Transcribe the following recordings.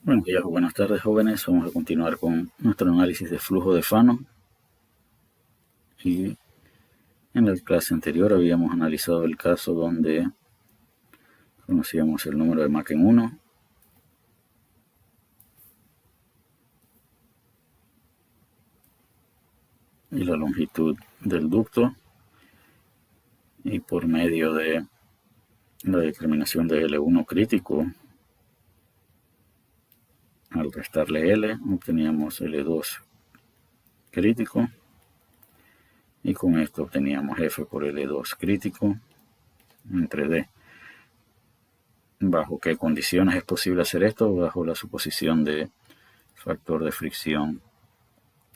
Buenos días o buenas tardes, jóvenes. Vamos a continuar con nuestro análisis de flujo de Fanon. Y en la clase anterior habíamos analizado el caso donde conocíamos el número de Mach en 1 y la longitud del ducto, y por medio de la determinación de L1 crítico, al restarle L obteníamos L2 crítico, y con esto obteníamos F por L2 crítico entre D. ¿Bajo qué condiciones es posible hacer esto? Bajo la suposición de factor de fricción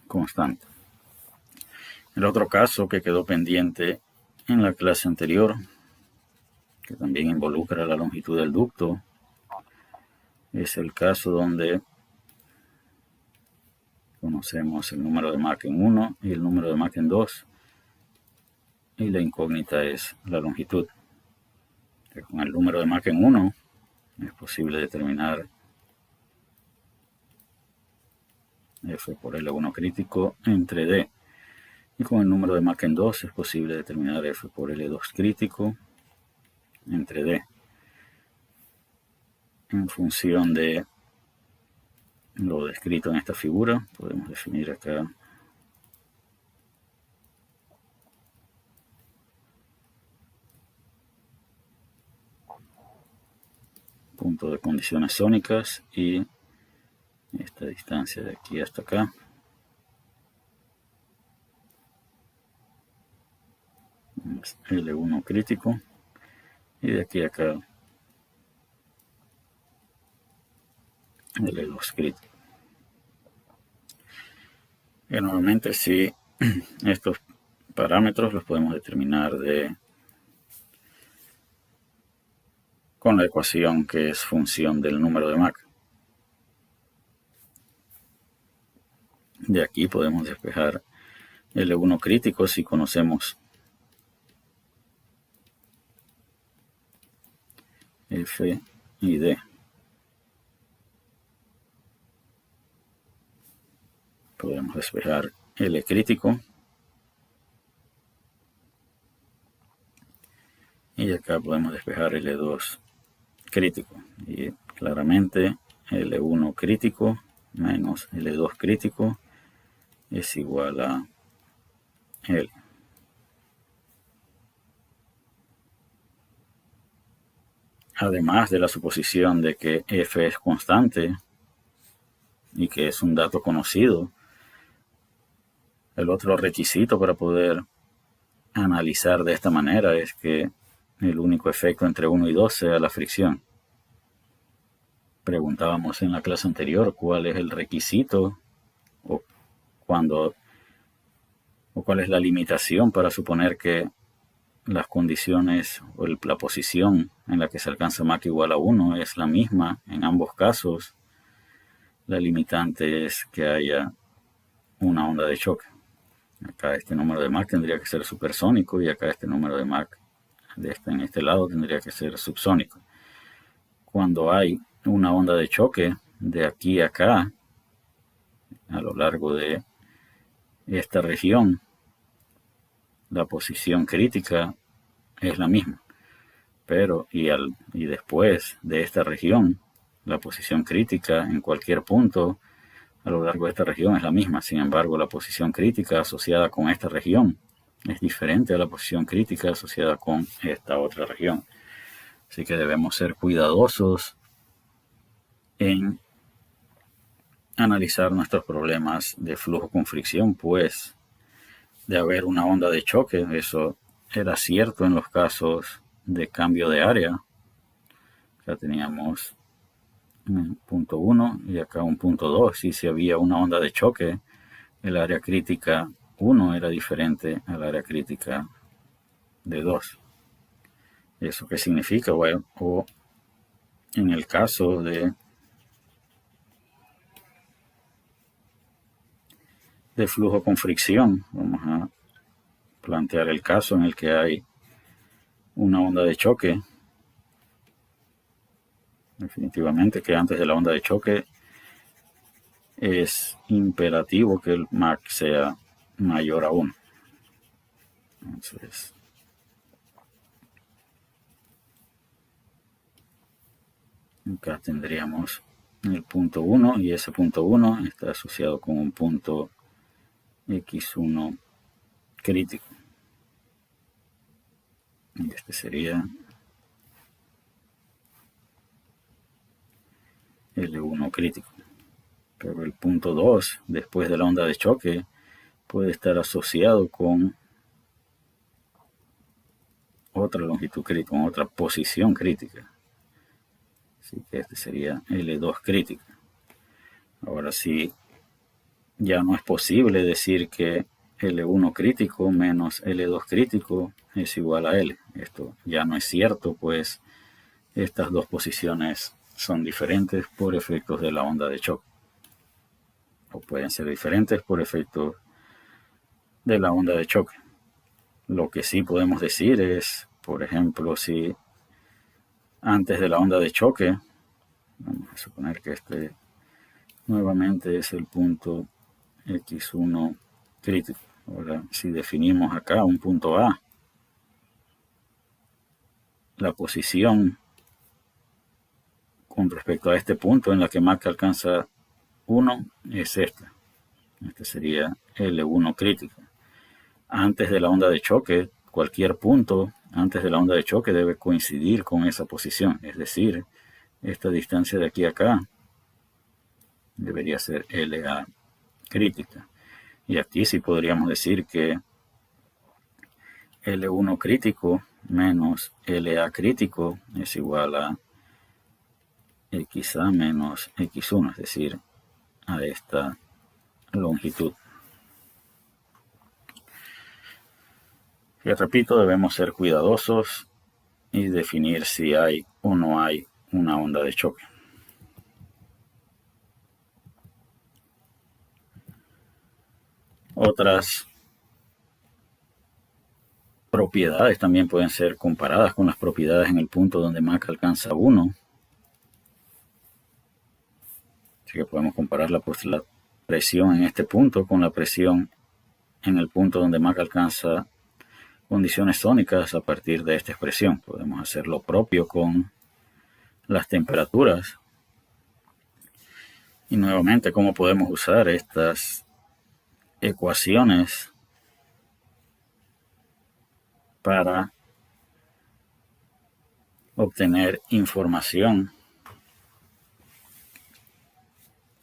constante. El otro caso que quedó pendiente en la clase anterior, que también involucra la longitud del ducto, es el caso donde conocemos el número de Mach en 1 y el número de Mach en 2, y la incógnita es la longitud. Con el número de Mach en 1 es posible determinar F por L1 crítico entre D, y con el número de Mach en 2 es posible determinar F por L2 crítico entre D. En función de lo descrito en esta figura, podemos definir acá punto de condiciones sónicas y esta distancia de aquí hasta acá. L1 crítico, y de aquí a acá L2 crítico. Y normalmente si estos parámetros los podemos determinar con la ecuación que es función del número de Mach. De aquí podemos despejar L1 crítico si conocemos F y D. Podemos despejar L crítico, y acá podemos despejar L2 crítico, y claramente L1 crítico menos L2 crítico es igual a L. Además de la suposición de que F es constante y que es un dato conocido, el otro requisito para poder analizar de esta manera es que el único efecto entre 1 y 2 sea la fricción. Preguntábamos en la clase anterior cuál es el requisito o cuál es la limitación para suponer que las condiciones o la posición en la que se alcanza Mach igual a 1 es la misma en ambos casos. La limitante es que haya una onda de choque. Acá este número de Mach tendría que ser supersónico, y acá este número de Mach en este lado tendría que ser subsónico. Cuando hay una onda de choque de aquí a acá, a lo largo de esta región, la posición crítica es la misma. Pero y después de esta región, la posición crítica en cualquier punto a lo largo de esta región es la misma. Sin embargo, la posición crítica asociada con esta región es diferente a la posición crítica asociada con esta otra región. Así que debemos ser cuidadosos en analizar nuestros problemas de flujo con fricción, pues de haber una onda de choque, eso era cierto en los casos de cambio de área. Ya teníamos un punto 1 y acá un punto 2, y si había una onda de choque, el área crítica 1 era diferente al área crítica de 2. ¿Eso qué significa? Bueno, o en el caso de flujo con fricción, vamos a plantear el caso en el que hay una onda de choque. Definitivamente que antes de la onda de choque es imperativo que el Mach sea mayor a 1. Entonces, acá tendríamos el punto 1 y ese punto 1 está asociado con un punto X1 crítico. Y este sería L1 crítico. Pero el punto 2, después de la onda de choque, puede estar asociado con otra longitud crítica, con otra posición crítica. Así que este sería L2 crítica. Ahora sí, ya no es posible decir que L1 crítico menos L2 crítico es igual a L. Esto ya no es cierto, pues estas dos posiciones son diferentes por efectos de la onda de choque. O pueden ser diferentes por efectos de la onda de choque. Lo que sí podemos decir es, por ejemplo, si antes de la onda de choque, vamos a suponer que este nuevamente es el punto X1 crítico. Ahora, si definimos acá un punto A, la posición con respecto a este punto en la que Mach alcanza 1 es esta. Este sería L1 crítico. Antes de la onda de choque, cualquier punto antes de la onda de choque debe coincidir con esa posición. Es decir, esta distancia de aquí a acá debería ser LA crítica. Y aquí sí podríamos decir que L1 crítico menos LA crítico es igual a XA menos X1, es decir, a esta longitud. Y repito, debemos ser cuidadosos y definir si hay o no hay una onda de choque. Otras propiedades también pueden ser comparadas con las propiedades en el punto donde Mach alcanza 1. Así que podemos comparar la presión en este punto con la presión en el punto donde Mach alcanza condiciones sónicas a partir de esta expresión. Podemos hacer lo propio con las temperaturas. Y nuevamente, ¿cómo podemos usar estas ecuaciones para obtener información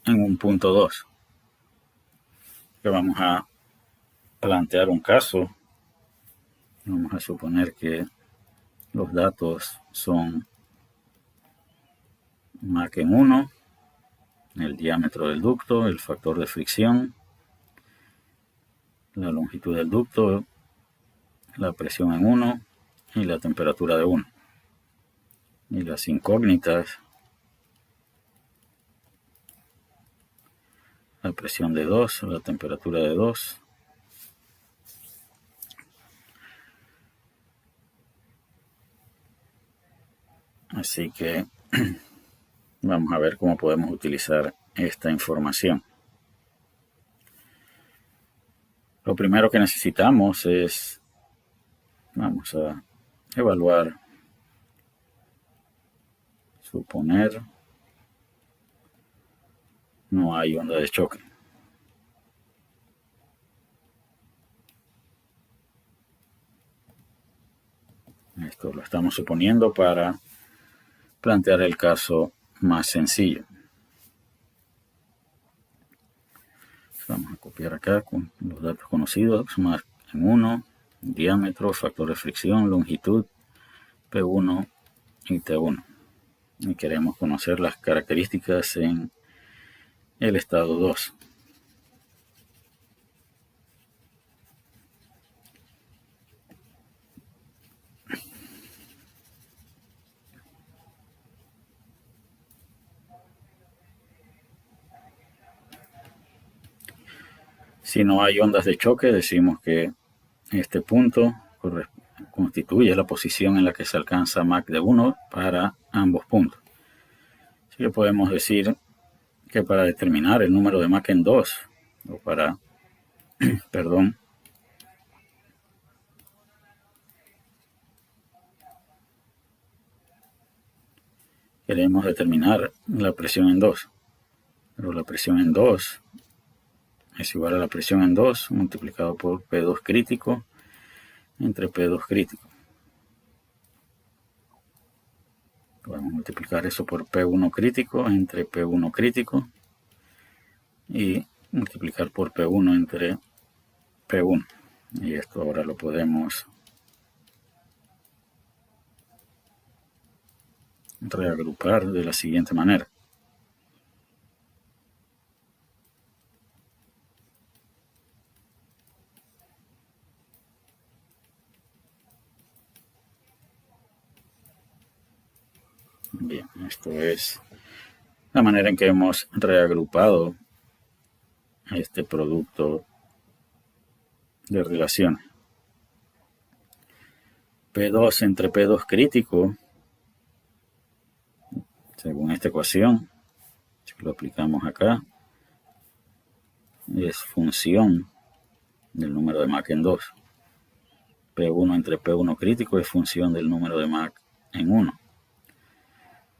en un punto 2? Que vamos a plantear un caso. Vamos a suponer que los datos son Mach en 1, el diámetro del ducto, el factor de fricción, la longitud del ducto, la presión en 1 y la temperatura de 1. Y las incógnitas, la presión de 2, la temperatura de 2. Así que vamos a ver cómo podemos utilizar esta información. Lo primero que necesitamos es, vamos a evaluar, suponer, no hay onda de choque. Esto lo estamos suponiendo para plantear el caso más sencillo. Vamos a copiar acá con los datos conocidos, Mach en 1, diámetro, factor de fricción, longitud, P1 y T1. Y queremos conocer las características en el estado 2. Si no hay ondas de choque, decimos que este punto constituye la posición en la que se alcanza Mach de 1 para ambos puntos. Así que podemos decir que para determinar el número de Mach en 2, o para, perdón, queremos determinar la presión en 2, pero la presión en 2 es igual a la presión en 2 multiplicado por P2 crítico entre P2 crítico. Podemos multiplicar eso por P1 crítico entre P1 crítico y multiplicar por P1 entre P1. Y esto ahora lo podemos reagrupar de la siguiente manera. Bien, esto es la manera en que hemos reagrupado este producto de relaciones. P2 entre P2 crítico, según esta ecuación, si lo aplicamos acá, es función del número de Mach en 2. P1 entre P1 crítico es función del número de Mach en 1.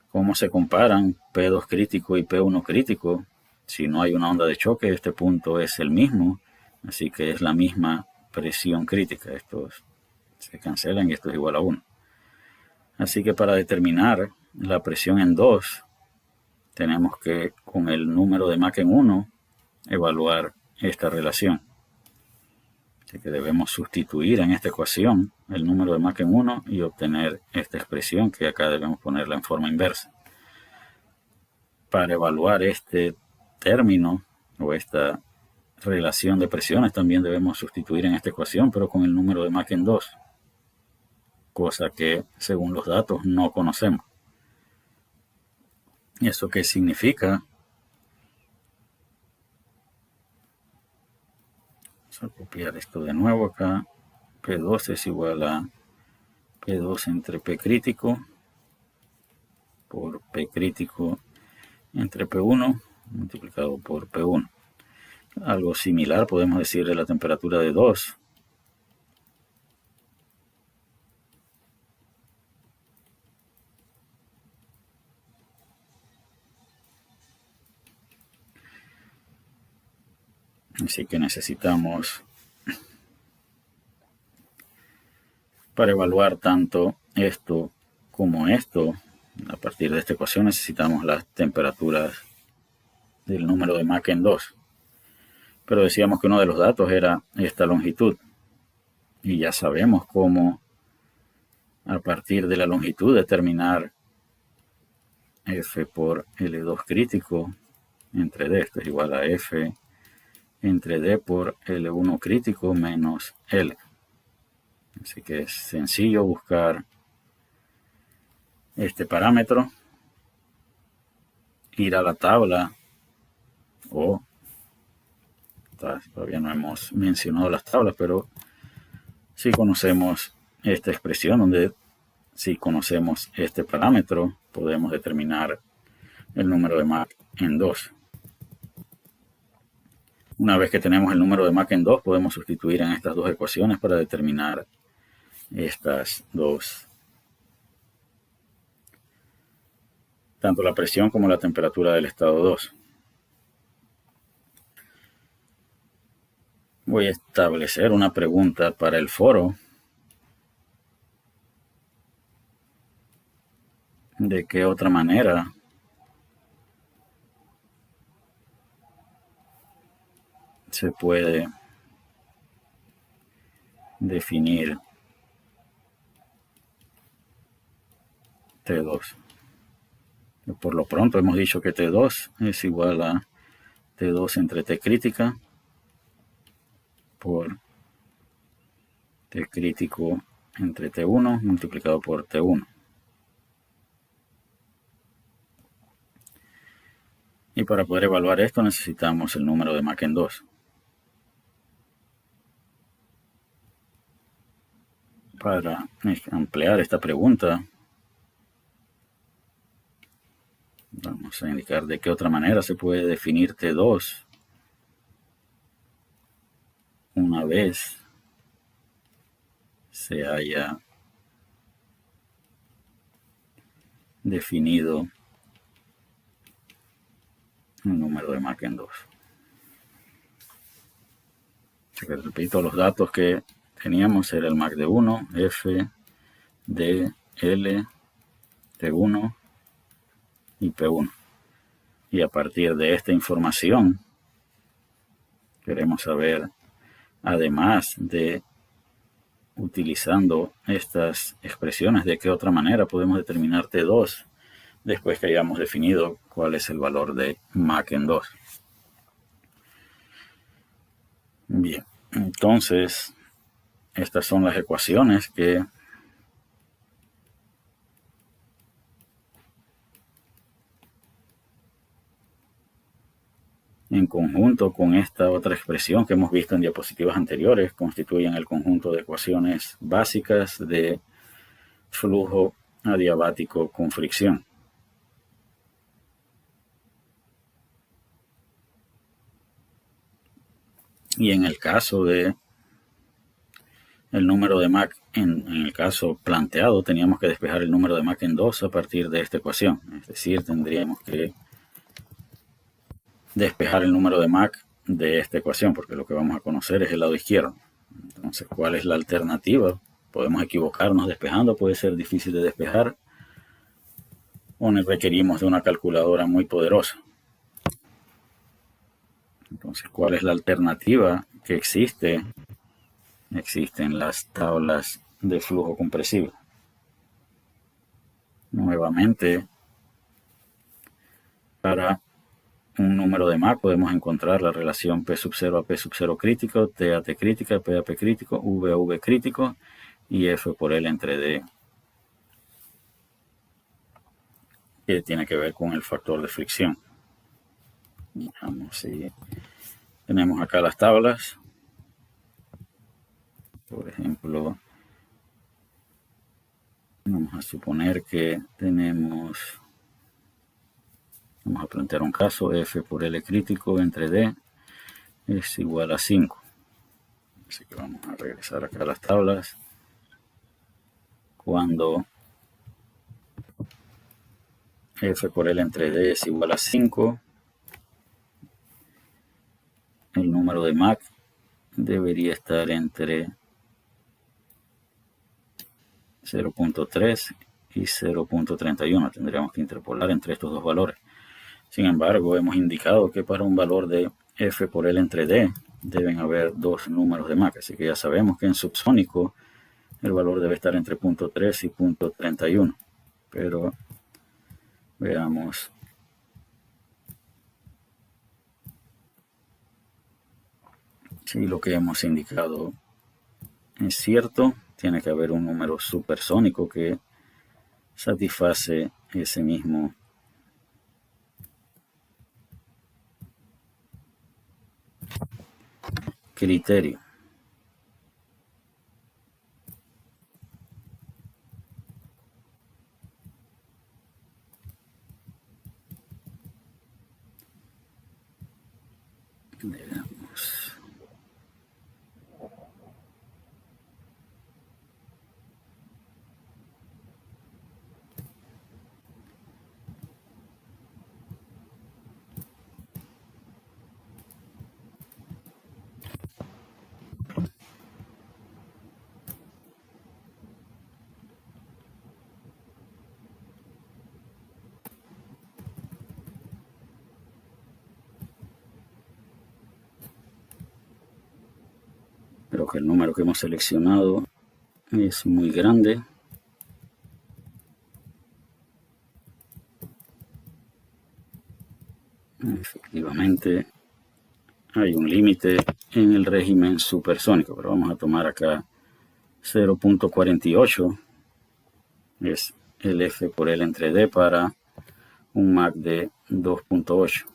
¿Cómo se comparan P2 crítico y P1 crítico? Si no hay una onda de choque, este punto es el mismo, así que es la misma presión crítica. Estos se cancelan y esto es igual a 1. Así que para determinar la presión en 2, tenemos que con el número de Mach en 1 evaluar esta relación. Así que debemos sustituir en esta ecuación el número de Mach en 1 y obtener esta expresión que acá debemos ponerla en forma inversa. Para evaluar este término o esta relación de presiones también debemos sustituir en esta ecuación, pero con el número de Mach en 2, cosa que según los datos no conocemos. ¿Eso qué significa? Vamos a copiar esto de nuevo acá. P2 es igual a P2 entre P crítico por P crítico entre P1 multiplicado por P1. Algo similar podemos decir de la temperatura de 2. Así que necesitamos, para evaluar tanto esto como esto, a partir de esta ecuación necesitamos las temperaturas del número de Mach en 2. Pero decíamos que uno de los datos era esta longitud. Y ya sabemos cómo a partir de la longitud determinar F por L2 crítico entre D. Esto es igual a F entre D por L1 crítico menos L. Así que es sencillo buscar este parámetro, ir a la tabla o todavía no hemos mencionado las tablas, pero si conocemos esta expresión donde si conocemos este parámetro podemos determinar el número de Mach en 2. Una vez que tenemos el número de Mach en 2 podemos sustituir en estas dos ecuaciones para determinar estas dos, tanto la presión como la temperatura del estado 2. Voy a establecer una pregunta para el foro de qué otra manera se puede definir T2. Por lo pronto hemos dicho que T2 es igual a T2 entre T crítica por T crítico entre T1 multiplicado por T1. Y para poder evaluar esto necesitamos el número de Mach en 2. Para ampliar esta pregunta, Vamos a indicar de qué otra manera se puede definir T2 una vez se haya definido el número de Mach en 2. Repito, los datos que teníamos era el Mach de 1, F, D, L, T1 y P1. Y a partir de esta información queremos saber, además de utilizando estas expresiones, de qué otra manera podemos determinar T2 después que hayamos definido cuál es el valor de Mach en 2. Bien, entonces estas son las ecuaciones que en conjunto con esta otra expresión que hemos visto en diapositivas anteriores constituyen el conjunto de ecuaciones básicas de flujo adiabático con fricción. Y en el caso de el número de Mach, en el caso planteado, teníamos que despejar el número de Mach en 2 a partir de esta ecuación. Es decir, tendríamos que despejar el número de Mach de esta ecuación, porque lo que vamos a conocer es el lado izquierdo. Entonces, ¿cuál es la alternativa? Podemos equivocarnos despejando, puede ser difícil de despejar, o requerimos de una calculadora muy poderosa. Entonces, ¿cuál es la alternativa que existe? Existen las tablas de flujo compresivo. Nuevamente, para un número de Mach podemos encontrar la relación P sub 0 a P sub 0 crítico, T a T crítica, P a P crítico, V a V crítico y F por L entre D, que tiene que ver con el factor de fricción. Vamos, si tenemos acá las tablas. Por ejemplo, vamos a suponer que tenemos, vamos a plantear un caso, F por L crítico entre D es igual a 5. Así que vamos a regresar acá a las tablas. Cuando F por L entre D es igual a 5, el número de Mach debería estar entre 0.3 y 0.31. Tendríamos que interpolar entre estos dos valores. Sin embargo, hemos indicado que para un valor de F por L entre D deben haber dos números de Mach. Así que ya sabemos que en subsónico el valor debe estar entre 0.3 y 0.31. Pero veamos. Si lo que hemos indicado es cierto, tiene que haber un número supersónico que satisface ese mismo criterio. Veamos. Creo que el número que hemos seleccionado es muy grande. Efectivamente, hay un límite en el régimen supersónico, pero vamos a tomar acá 0.48, es el F por L entre D para un Mach de 2.8.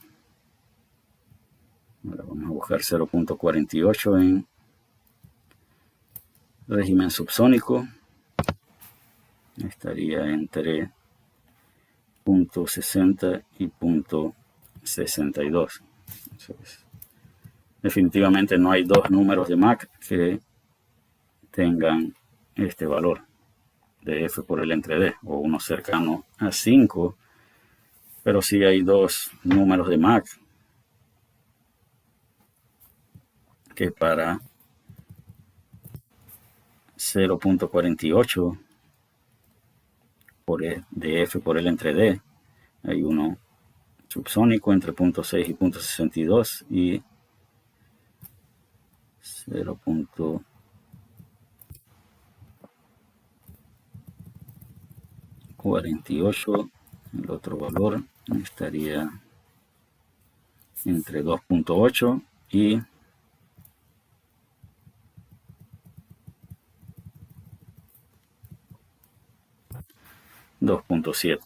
Ahora vamos a buscar 0.48 en régimen subsónico. Estaría entre punto 60 y punto 62. Entonces, definitivamente no hay dos números de Mach que tengan este valor de F por L entre D, o uno cercano a 5, pero sí hay dos números de Mach que para 0.48 de F por L entre D, hay uno subsónico entre 0.6 y 0.62 y 0.48. El otro valor estaría entre 2.8 y 2.7.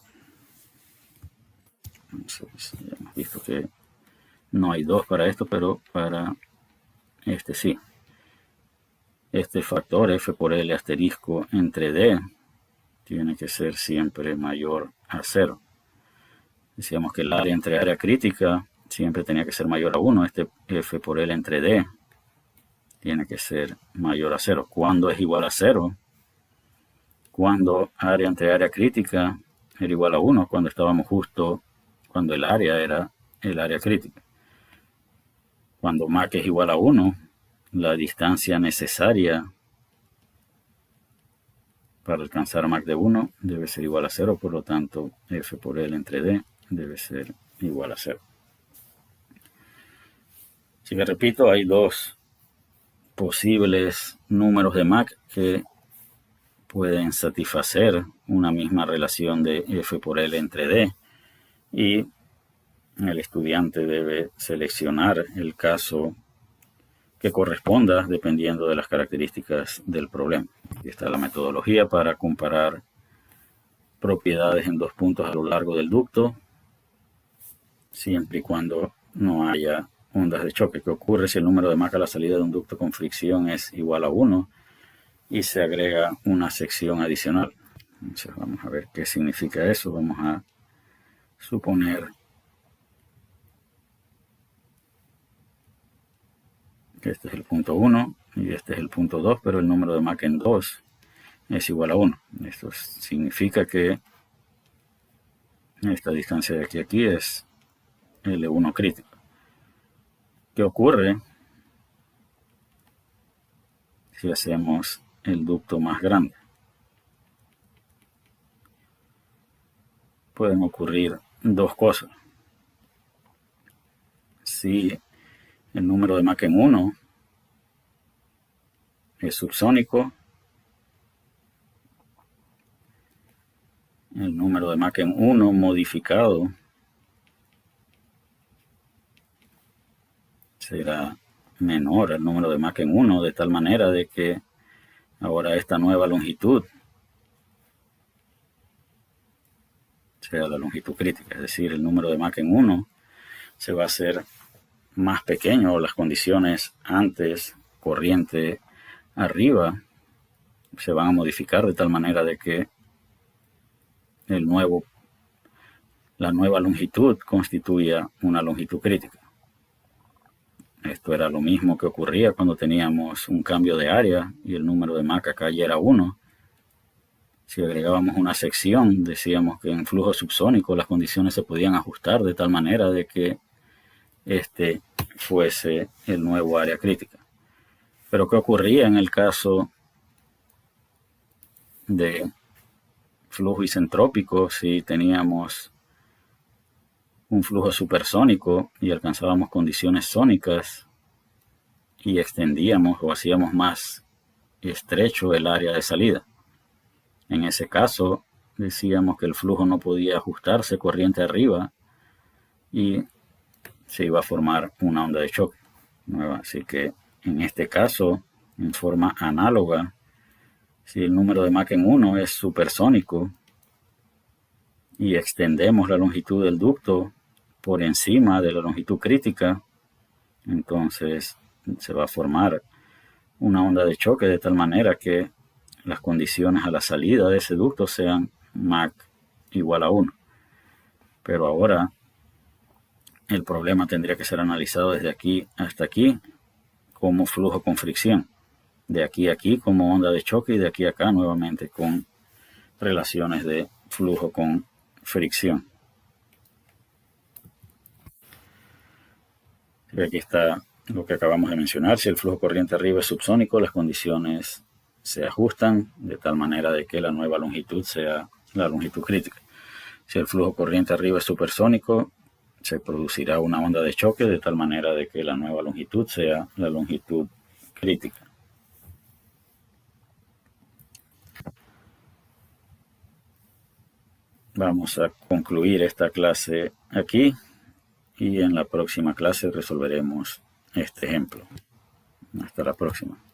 Entonces, ya hemos visto que no hay dos para esto, pero para este sí. Este factor F por L asterisco entre D tiene que ser siempre mayor a 0. Decíamos que el área entre área crítica siempre tenía que ser mayor a 1. Este F por L entre D tiene que ser mayor a 0. ¿Cuándo es igual a 0? Cuando área entre área crítica era igual a 1, cuando estábamos justo, cuando el área era el área crítica. Cuando Mach es igual a 1, la distancia necesaria para alcanzar Mach de 1 debe ser igual a 0, por lo tanto F por L entre D debe ser igual a 0. Así que repito, hay dos posibles números de Mach que pueden satisfacer una misma relación de F por L entre D, y el estudiante debe seleccionar el caso que corresponda dependiendo de las características del problema. Aquí está la metodología para comparar propiedades en dos puntos a lo largo del ducto, siempre y cuando no haya ondas de choque. ¿Qué ocurre si el número de Mach a la salida de un ducto con fricción es igual a 1 y se agrega una sección adicional? Entonces vamos a ver qué significa eso. Vamos a suponer que este es el punto 1 y este es el punto 2, pero el número de Mach en 2 es igual a 1. Esto significa que esta distancia de aquí a aquí es L1 crítico. ¿Qué ocurre si hacemos el ducto más grande? Pueden ocurrir dos cosas. Si el número de Mach en 1 es subsónico, el número de Mach en 1 modificado será menor al número de Mach en 1, de tal manera de que ahora esta nueva longitud sea la longitud crítica, es decir, el número de Mach en 1 se va a hacer más pequeño, las condiciones antes, corriente arriba, se van a modificar de tal manera de que la nueva longitud constituya una longitud crítica. Esto era lo mismo que ocurría cuando teníamos un cambio de área y el número de Mach acá ya era 1. Si agregábamos una sección, decíamos que en flujo subsónico las condiciones se podían ajustar de tal manera de que este fuese el nuevo área crítica. Pero ¿qué ocurría en el caso de flujo isentrópico si teníamos un flujo supersónico y alcanzábamos condiciones sónicas y extendíamos o hacíamos más estrecho el área de salida? En ese caso decíamos que el flujo no podía ajustarse corriente arriba y se iba a formar una onda de choque nueva. Así que en este caso, en forma análoga, si el número de Mach en 1 es supersónico y extendemos la longitud del ducto por encima de la longitud crítica, entonces se va a formar una onda de choque de tal manera que las condiciones a la salida de ese ducto sean Mach igual a 1. Pero ahora el problema tendría que ser analizado desde aquí hasta aquí como flujo con fricción, de aquí a aquí como onda de choque y de aquí a acá nuevamente con relaciones de flujo con fricción. Aquí está lo que acabamos de mencionar. Si el flujo corriente arriba es subsónico, las condiciones se ajustan de tal manera de que la nueva longitud sea la longitud crítica. Si el flujo corriente arriba es supersónico, se producirá una onda de choque de tal manera de que la nueva longitud sea la longitud crítica. Vamos a concluir esta clase aquí y en la próxima clase resolveremos este ejemplo. Hasta la próxima.